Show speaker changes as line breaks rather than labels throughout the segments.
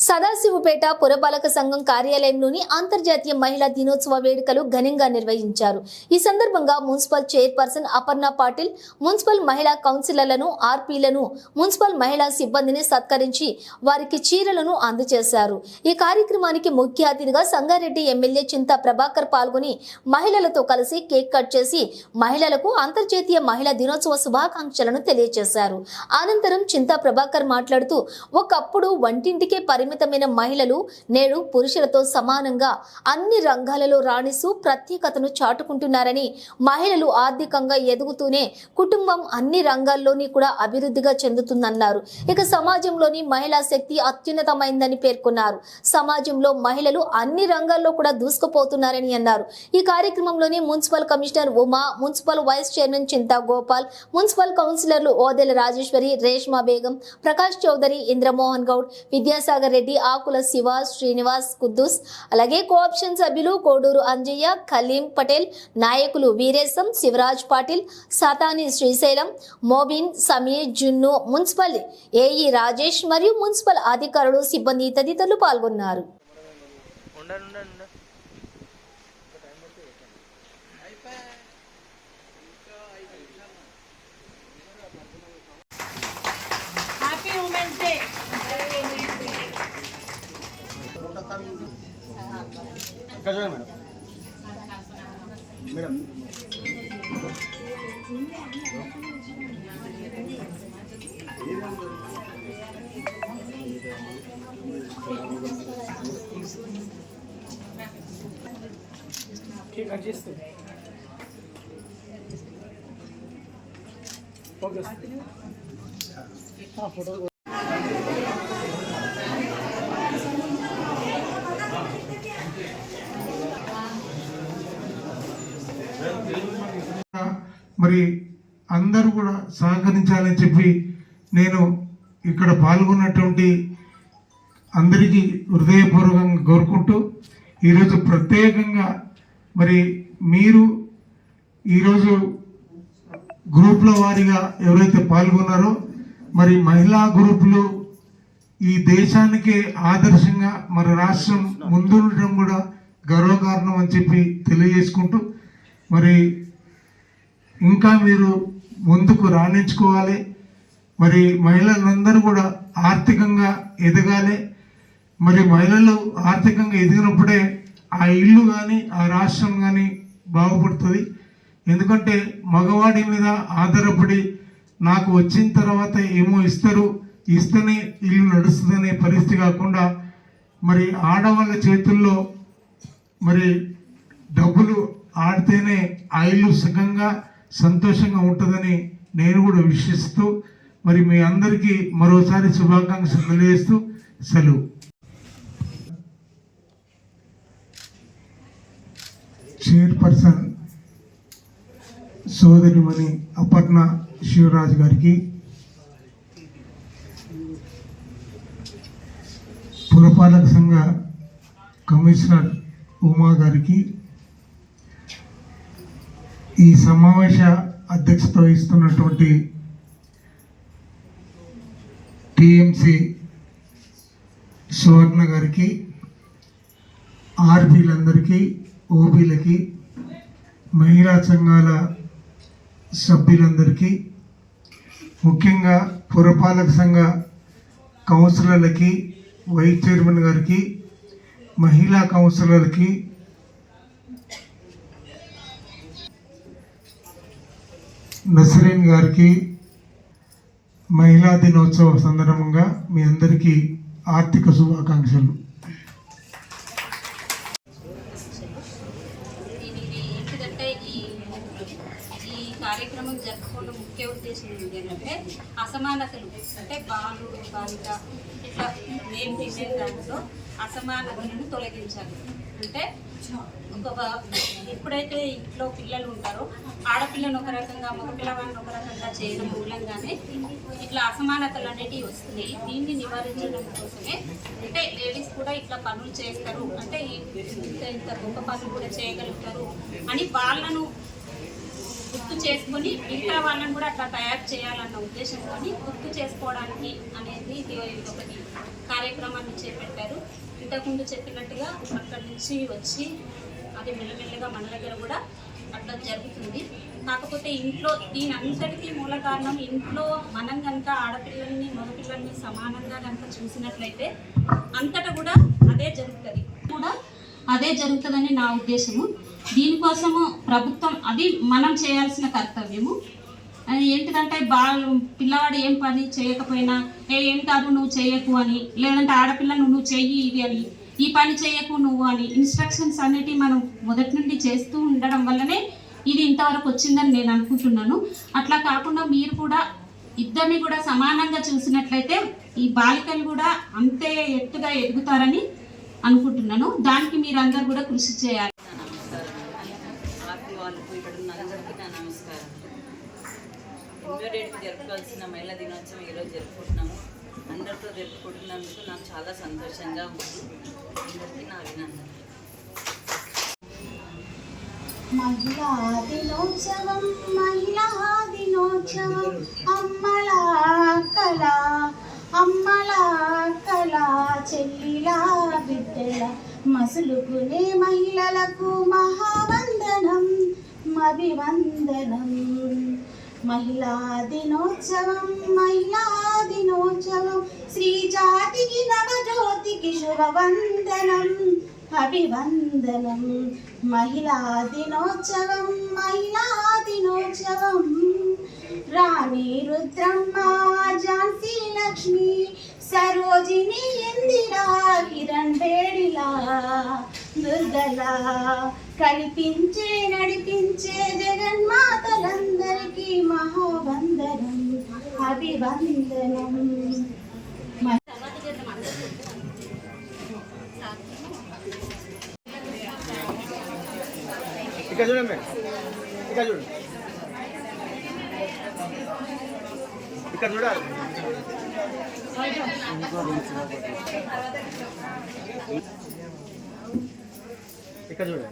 సదాశివపేట పురపాలక సంఘం కార్యాలయంలోని అంతర్జాతీయ మహిళా దినోత్సవ వేడుకలు ఘనంగా నిర్వహించారు. ఈ సందర్భంగా municipal chairperson Aparna Patil, municipal మహిళా కౌన్సిలర్లను, ఆర్పీలను, మున్సిపల్ మహిళా సిబ్బందిని సత్కరించి వారికి చీరలను అందజేశారు. ఈ కార్యక్రమానికి ముఖ్య అతిథిగా సంగారెడ్డి ఎమ్మెల్యే చింతా ప్రభాకర్ పాల్గొని మహిళలతో కలిసి కేక్ కట్ చేసి మహిళలకు అంతర్జాతీయ మహిళా దినోత్సవ శుభాకాంక్షలను తెలియజేశారు. అనంతరం చింతా ప్రభాకర్ మాట్లాడుతూ, ఒకప్పుడు వంటింటికే పరిమితమైన మహిళలు నేడు పురుషులతో సమానంగా అన్ని రంగాలలో రాణిస్తూ ప్రత్యేకతను చాటుకుంటున్నారని, మహిళలు ఆర్థికంగా ఎదుగుతూనే కుటుంబం అన్ని రంగాల్లోని కూడా అభివృద్ధిగా చెందుతుందన్నారు. ఇక సమాజంలోని మహిళా శక్తి అత్యున్నతమైందని పేర్కొన్నారు. సమాజంలో మహిళలు అన్ని రంగాల్లో కూడా దూసుకుపోతున్నారని అన్నారు. ఈ కార్యక్రమంలోని municipal commissioner Uma, municipal vice chairman Chinta Gopal, municipal కౌన్సిలర్లు ఓదెల రాజేశ్వరి, రేష్మా బేగం, ప్రకాష్ చౌదరి, ఇంద్రమోహన్ గౌడ్, విద్యాసాగర్ రెడ్డి, ఆకుల శివ, శ్రీనివాస్, కుద్దూస్, అలాగే కోఆప్షన్ సభ్యులు కోడూరు అంజయ్య, ఖలీం పటేల్, నాయకులు వీరేశం, శివరాజ్ పాటిల్, సాతాని శ్రీశైలం, మోబిన్, సమీర్, జున్ను, మున్సిపల్ ఏఈ రాజేష్ మరియు మున్సిపల్ అధికారులు, సిబ్బంది తదితరులు పాల్గొన్నారు.
మరి అందరూ కూడా సహకరించాలని చెప్పి నేను ఇక్కడ పాల్గొన్నటువంటి అందరికీ హృదయపూర్వకంగా కోరుకుంటూ, ఈరోజు ప్రత్యేకంగా మరి మీరు ఈరోజు గ్రూపుల వారీగా ఎవరైతే పాల్గొన్నారో, మరి మహిళా గ్రూపులు ఈ దేశానికే ఆదర్శంగా మన రాష్ట్రం ముందుండటం కూడా గర్వకారణం అని చెప్పి తెలియజేసుకుంటూ, మరి ఇంకా మీరు ముందుకు రాణించుకోవాలి. మరి మహిళలందరూ కూడా ఆర్థికంగా ఎదగాలి. మరి మహిళలు ఆర్థికంగా ఎదిగినప్పుడే ఆ ఇల్లు కానీ ఆ రాష్ట్రం కానీ బాగుపడుతుంది. ఎందుకంటే మగవాడి మీద ఆధారపడి నాకు వచ్చిన తర్వాత ఏమో ఇస్తేనే ఇల్లు నడుస్తుందనే పరిస్థితి కాకుండా, మరి ఆడవాళ్ళ చేతుల్లో మరి డబ్బులు ఆడితేనే ఆ ఇల్లు సుఖంగా సంతోషంగా ఉంటుందని నేను కూడా విశ్వసిస్తూ, మరి మీ అందరికీ మరోసారి శుభాకాంక్షలు తెలియజేస్తూ సెలవు. చైర్పర్సన్ సోదరిమణి అపర్ణ శివరాజ్ గారికి, పురపాలక సంఘ కమిషనర్ ఉమా గారికి, ఈ సమావేశ అధ్యక్షత వహిస్తున్నటువంటి టిఎంసి సువర్ణ గారికి, ఆర్బీలందరికీ, ఓబీలకి, మహిళా సంఘాల సభ్యులందరికీ, ముఖ్యంగా పురపాలక సంఘ కౌన్సిలర్లకి, వైస్ చైర్మన్ గారికి, మహిళా కౌన్సిలర్లకి, నసరీన్ గారికి మహిళా దినోత్సవ సందర్భంగా మీ అందరికీ ఆర్థిక శుభాకాంక్షలు.
ఈ కార్యక్రమం జరుపుకోవడం ముఖ్య ఉద్దేశం ఏంటంటే అసమానతలు, అంటే బాలుడు బాలిక ఇట్లా మేం తీసే దాంట్లో అసమానతలను తొలగించాలి. అంటే ఎప్పుడైతే ఇంట్లో పిల్లలు ఉంటారో ఆడపిల్లను ఒక రకంగా మగపిల్లవాడిని ఒక రకంగా చేయడం మూలంగానే ఇట్లా అసమానతలు అనేటివి వస్తున్నాయి. దీన్ని నివారించడం కోసమే అంటే లేడీస్ కూడా ఇట్లా పనులు చేస్తారు, అంటే ఇంత గొప్ప పనులు కూడా చేయగలుగుతారు అని వాళ్ళను గుర్తు చేసుకొని మిగతా వాళ్ళని కూడా అట్లా తయారు చేయాలన్న ఉద్దేశంతో గుర్తు చేసుకోవడానికి అనేది ఇది ఒకటి కార్యక్రమాన్ని చేపట్టారు. ఇంతకుముందు చెప్పినట్టుగా అక్కడి నుంచి వచ్చి అది మెల్లమెల్లగా మన దగ్గర కూడా అట్లా జరుగుతుంది. కాకపోతే ఇంట్లో దీని అంతటికీ మూల కారణం ఇంట్లో మనం కనుక ఆడపిల్లల్ని మగపిల్లల్ని సమానంగా కనుక చూసినట్లయితే అంతటా కూడా అదే జరుగుతుందని నా ఉద్దేశము. దీనికోసము ప్రభుత్వం అది మనం చేయాల్సిన కర్తవ్యము. అది ఏంటిదంటే పిల్లవాడు ఏం పని చేయకపోయినా ఏం కాదు నువ్వు చేయకు అని, లేదంటే ఆడపిల్ల నువ్వు చెయ్యి ఇది అని, ఈ పని చేయకు నువ్వు అని ఇన్స్ట్రక్షన్స్ అనేటివి మనం మొదటి నుండి చేస్తూ ఉండడం వల్లనే ఇది ఇంతవరకు వచ్చిందని నేను అనుకుంటున్నాను. అట్లా కాకుండా మీరు కూడా ఇద్దరిని కూడా సమానంగా చూసినట్లయితే ఈ బాలికలు కూడా అంతే ఎత్తుగా ఎదుగుతారని అనుకుంటున్నాను. దానికి మీరందరూ కూడా కృషి చేయాలి.
ఇమ్మీడియట్గా జరుపుకోవాల్సిన మహిళా దినోత్సవం ఈరోజు జరుపుకుంటున్నాము. అందరితో జరుపుకుంటున్నందుకు నాకు చాలా సంతోషంగా ఉంది. అందరికీ నా అభినందనలు.
మహిళా దినోత్సవం మహిళా దినోత్సవం అమ్మల కళ చెల్లిలా బిడ్డల మసులుకునే మహిళలకు మహావందనం అభివందనం. మహిళా దినోత్సవం శ్రీ జాతికి నవజ్యోతికి శుభవందనం అభివందనం. మహిళా దినోత్సవం రాణి రుద్రమ్మ ఝాన్సీ లక్ష్మి సరోజిని ఇందిరా కిరణ్ బేడిలా దుర్గలా కల్పించే నడిపించే జగన్మాతలందరికీ మహావందనం అభివందనం.
ఇక్కడ చూడండి, ఇక్కడ చూడండి, ఇక్కడ చూడాలి. ఇక్కడ చూడండి.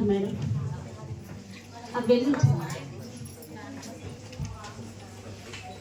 మేడం అది వెళ్ళి